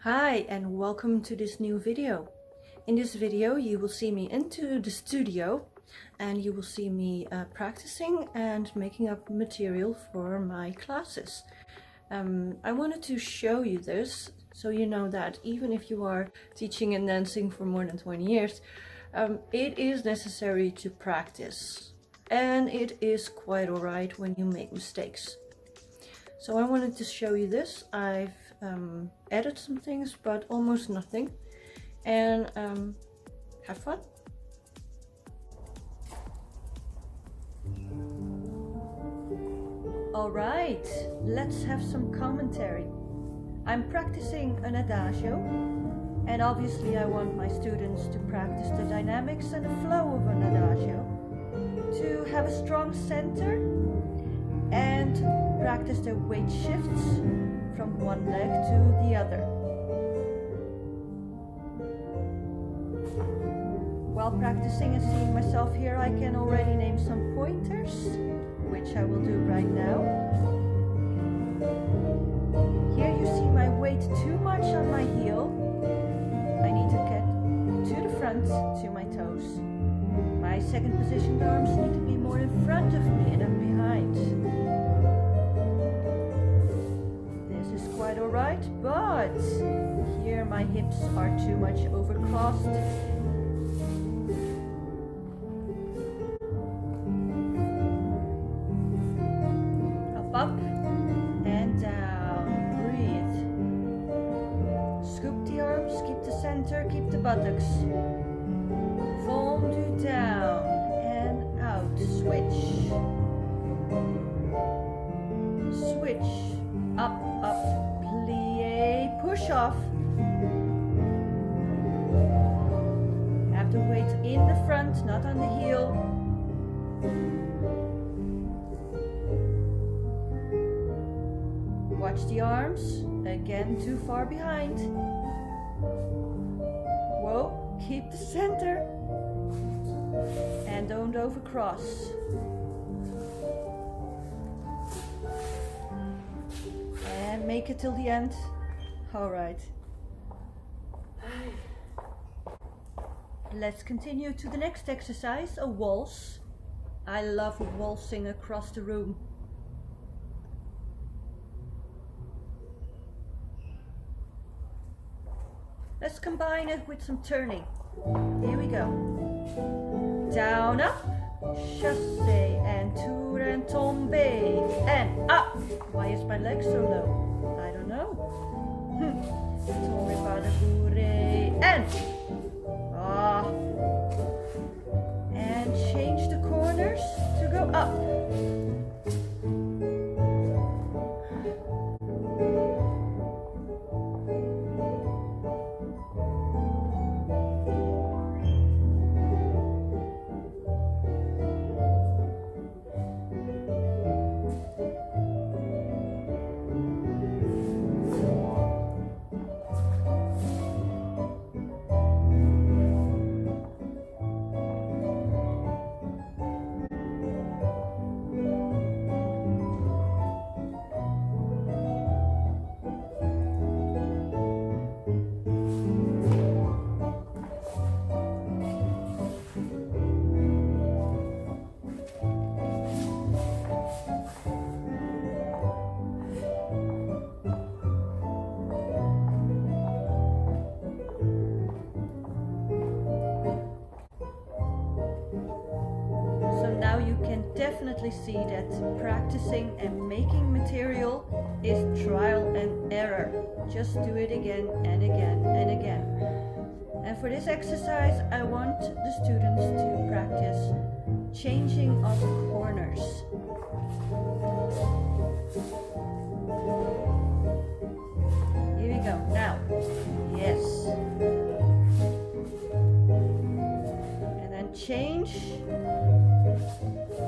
Hi and welcome to this new video. In this video you will see me into the studio and you will see me practicing and making up material for my classes. I wanted to show you this so you know that even if you are teaching and dancing for more than 20 years, it is necessary to practice, and it is quite alright when you make mistakes. So I wanted to show you this. I've added some things, but almost nothing. And have fun. Alright, let's have some commentary. I'm practicing an Adagio, and obviously I want my students to practice the dynamics and the flow of an Adagio, to have a strong center and practice their weight shifts from one leg to the other. While practicing and seeing myself here, I can already name some pointers, which I will do right now. Here you see my weight too much on my heel. I need to get to the front, to my toes. My second positioned arms need to be more in front of me and not behind. This is quite alright, but here my hips are too much overcrossed. Up and down, breathe. Scoop the arms, keep the center, keep the buttocks. Fondu down and out, switch. Switch, up, plie, push off. Have the weight in the front, not on the heel. Watch the arms, again too far behind. Whoa, keep the center. And don't overcross. And make it till the end. Alright. Let's continue to the next exercise, a waltz. I love waltzing across the room. Let's combine it with some turning. Here we go. Down, up, chasse, and tour and tombe, and up. Why is my leg so low? I don't know. Tombe, pas de bourrée, and and change the corners to go up. Definitely see that practicing and making material is trial and error. Just do it again and again and again. And for this exercise, I want the students to practice changing of corners. Here we go. Now, yes. And then change.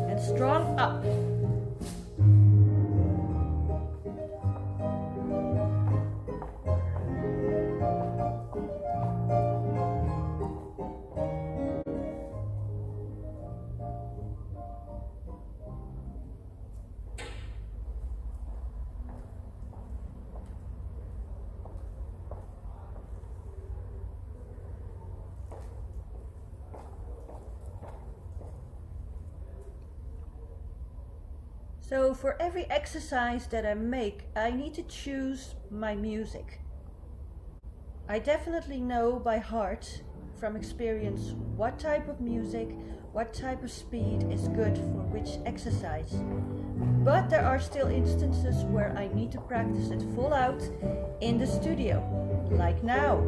And strong up. So for every exercise that I make, I need to choose my music. I definitely know by heart from experience what type of music, what type of speed is good for which exercise. But there are still instances where I need to practice it full out in the studio, like now.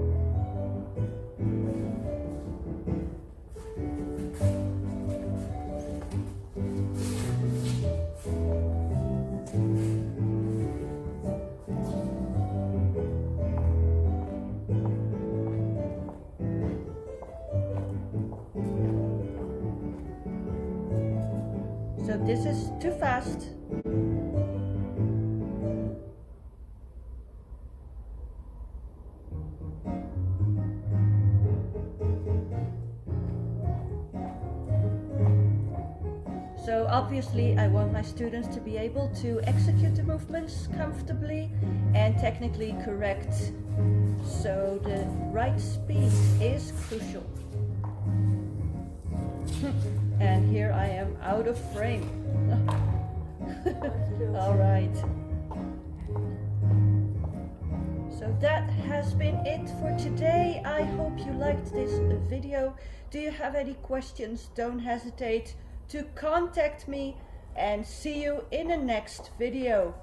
So this is too fast. So obviously I want my students to be able to execute the movements comfortably and technically correct. So the right speed is crucial. And here I am out of frame. All right. So that has been it for today. I hope you liked this video. Do you have any questions? Don't hesitate to contact me, and see you in the next video.